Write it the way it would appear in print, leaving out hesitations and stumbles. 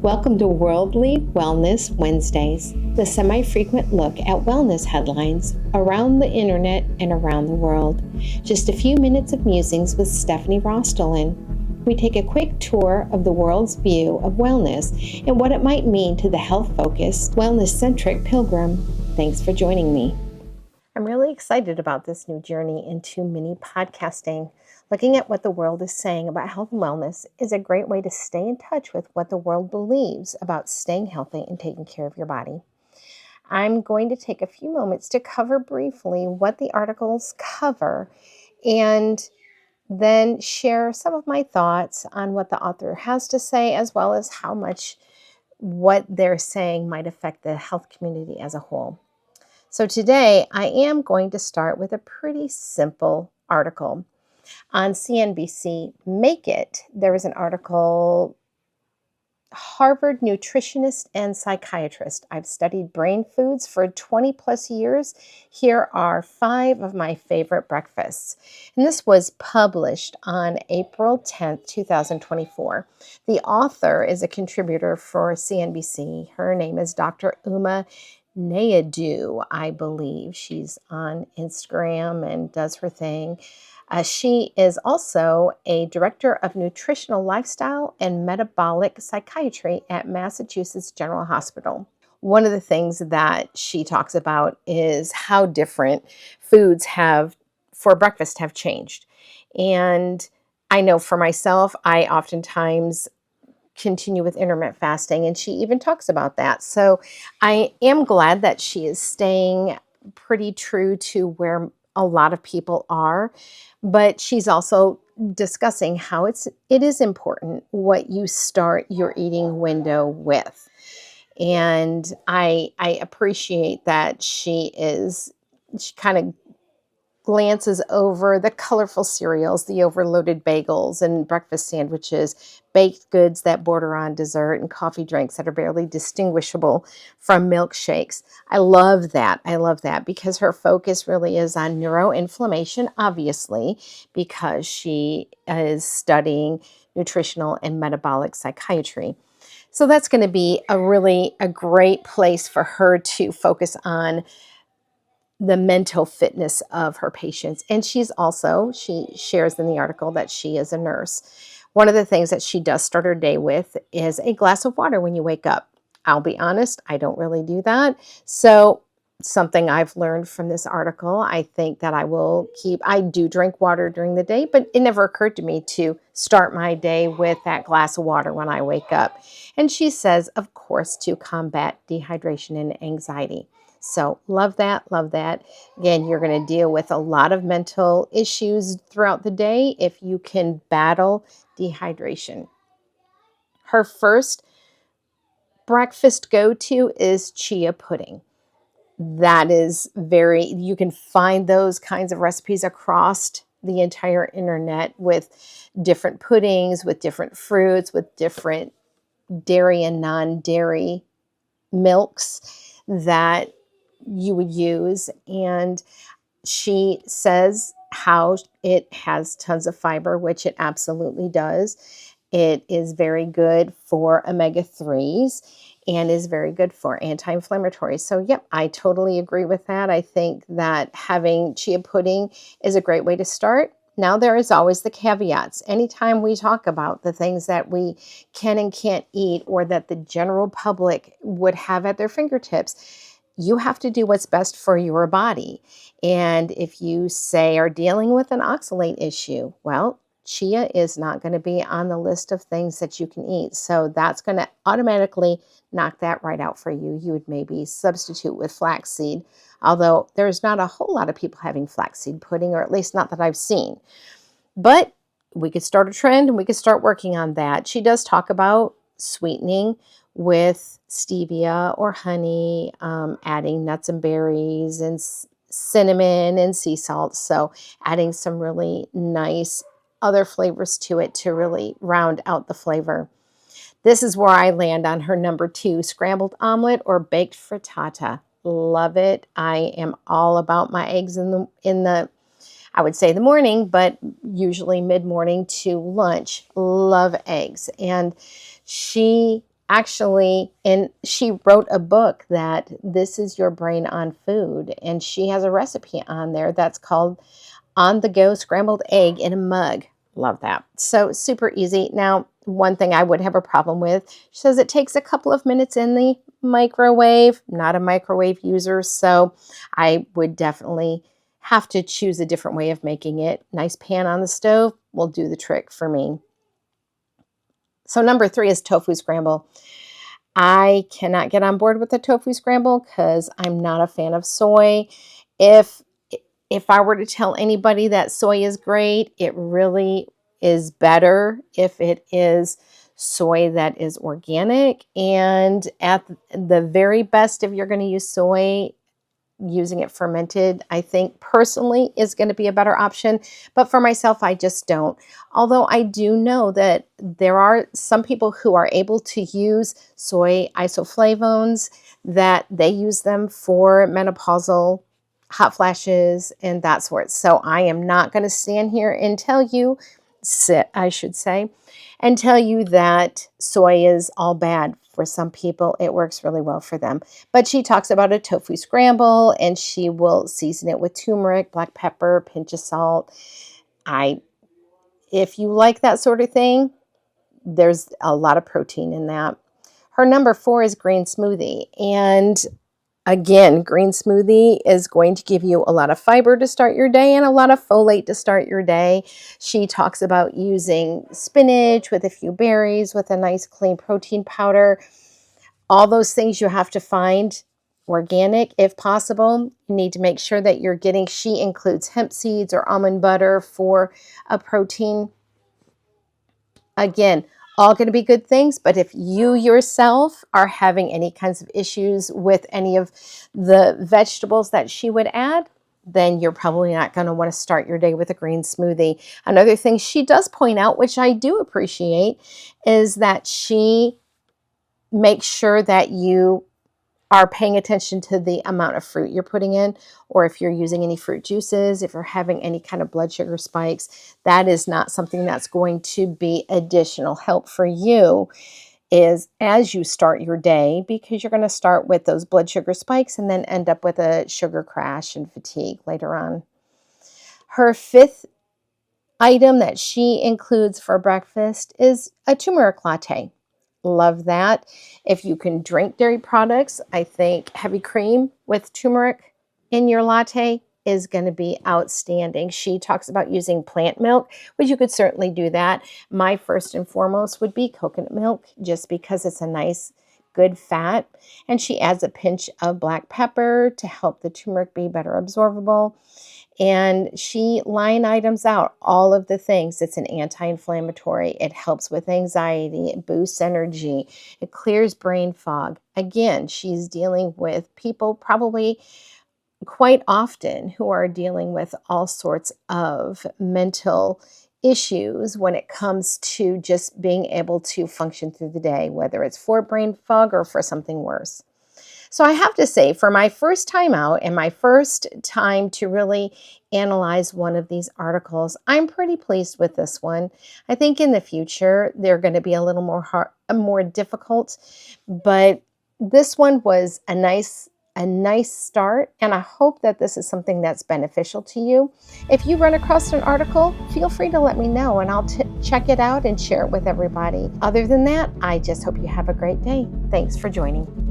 Welcome to Worldly Wellness Wednesdays, the semi-frequent look at wellness headlines around the internet and around the world. Just a few minutes of musings with Stephanie Rostolin. We take a quick tour of the world's view of wellness and what it might mean to the health-focused, wellness-centric pilgrim. Thanks for joining me. I'm really excited about this new journey into mini podcasting. Looking at what the world is saying about health and wellness is a great way to stay in touch with what the world believes about staying healthy and taking care of your body. I'm going to take a few moments to cover briefly what the articles cover and then share some of my thoughts on what the author has to say, as well as how much what they're saying might affect the health community as a whole. So today I am going to start with a pretty simple article. On CNBC Make It, there was an article, Harvard nutritionist and psychiatrist. I've studied brain foods for 20 plus years. Here are 5 of my favorite breakfasts. And this was published on April 10th, 2024. The author is a contributor for CNBC. Her name is Dr. Uma Nayadu, I believe. She's on Instagram and does her thing. She is also a director of nutritional lifestyle and metabolic psychiatry at Massachusetts General Hospital. One of the things that she talks about is how different foods for breakfast have changed. And I know for myself, I oftentimes continue with intermittent fasting, and she even talks about that. So I am glad that she is staying pretty true to where a lot of people are, but she's also discussing how it is important what you start your eating window with. And I appreciate that she kind of glances over the colorful cereals, the overloaded bagels and breakfast sandwiches, baked goods that border on dessert, and coffee drinks that are barely distinguishable from milkshakes. I love that. I love that because her focus really is on neuroinflammation, obviously, because she is studying nutritional and metabolic psychiatry. So that's going to be a great place for her to focus on the mental fitness of her patients. And she shares in the article that she is a nurse. One of the things that she does start her day with is a glass of water when you wake up. I'll be honest, I don't really do that. So something I've learned from this article, I think that I do drink water during the day, but it never occurred to me to start my day with that glass of water when I wake up. And she says, of course, to combat dehydration and anxiety. So love that, love that. Again, you're going to deal with a lot of mental issues throughout the day if you can battle dehydration. Her first breakfast go-to is chia pudding. That is you can find those kinds of recipes across the entire internet with different puddings, with different fruits, with different dairy and non-dairy milks that you would use. And she says how it has tons of fiber, which it absolutely does. It is very good for omega-3s and is very good for anti-inflammatory. So yep, I totally agree with that. I think that having chia pudding is a great way to start. Now, there is always the caveats. Anytime we talk about the things that we can and can't eat or that the general public would have at their fingertips, you have to do what's best for your body. And if you are dealing with an oxalate issue, well, chia is not going to be on the list of things that you can eat. So that's going to automatically knock that right out for you. You would maybe substitute with flaxseed, although there's not a whole lot of people having flaxseed pudding, or at least not that I've seen. But we could start a trend and we could start working on that. She does talk about sweetening with stevia or honey, adding nuts and berries and cinnamon and sea salt. So adding some really nice other flavors to it to really round out the flavor. This is where I land on her number 2, scrambled omelet or baked frittata. Love it. I am all about my eggs in the I would say the morning, but usually mid-morning to lunch. Love eggs. And she actually, and she wrote a book that this is your brain on food, and she has a recipe on there that's called On the Go Scrambled Egg in a Mug. Love that. So super easy. Now, one thing I would have a problem with, she says it takes a couple of minutes in the microwave. Not a microwave user, so I would definitely have to choose a different way of making it. Nice pan on the stove will do the trick for me. So number 3 is tofu scramble. I cannot get on board with the tofu scramble because I'm not a fan of soy. If if I were to tell anybody that soy is great, it really is better if it is soy that is organic. And at the very best, if you're going to use soy, using it fermented, I think personally is going to be a better option. But for myself, I just don't. Although I do know that there are some people who are able to use soy isoflavones, that they use them for menopausal hot flashes and that sort. So I am not going to stand here and tell you, I should say, and tell you that soy is all bad. For some people, it works really well for them. But she talks about a tofu scramble, and she will season it with turmeric, black pepper, pinch of salt. If you like that sort of thing, there's a lot of protein in that. Her number 4 is green smoothie. And again, green smoothie is going to give you a lot of fiber to start your day and a lot of folate to start your day. She talks about using spinach with a few berries with a nice clean protein powder. All those things you have to find organic if possible. You need to make sure that you're getting, she includes hemp seeds or almond butter for a protein. Again, all going to be good things, but if you yourself are having any kinds of issues with any of the vegetables that she would add, then you're probably not going to want to start your day with a green smoothie. Another thing she does point out, which I do appreciate, is that she makes sure that you are paying attention to the amount of fruit you're putting in, or if you're using any fruit juices, if you're having any kind of blood sugar spikes. That is not something that's going to be additional help for you is as you start your day, because you're going to start with those blood sugar spikes and then end up with a sugar crash and fatigue later on. Her 5th item that she includes for breakfast is a turmeric latte. Love that. If you can drink dairy products, I think heavy cream with turmeric in your latte is going to be outstanding. She talks about using plant milk, which you could certainly do that. My first and foremost would be coconut milk, just because it's a nice, good fat. And she adds a pinch of black pepper to help the turmeric be better absorbable. And she line items out all of the things. It's an anti-inflammatory. It helps with anxiety. It boosts energy. It clears brain fog. Again, she's dealing with people probably quite often who are dealing with all sorts of mental issues when it comes to just being able to function through the day, whether it's for brain fog or for something worse. So I have to say, for my first time out and my first time to really analyze one of these articles, I'm pretty pleased with this one. I think in the future, they're going to be a little more difficult, but this one was a nice start, and I hope that this is something that's beneficial to you. If you run across an article, feel free to let me know, and I'll check it out and share it with everybody. Other than that, I just hope you have a great day. Thanks for joining.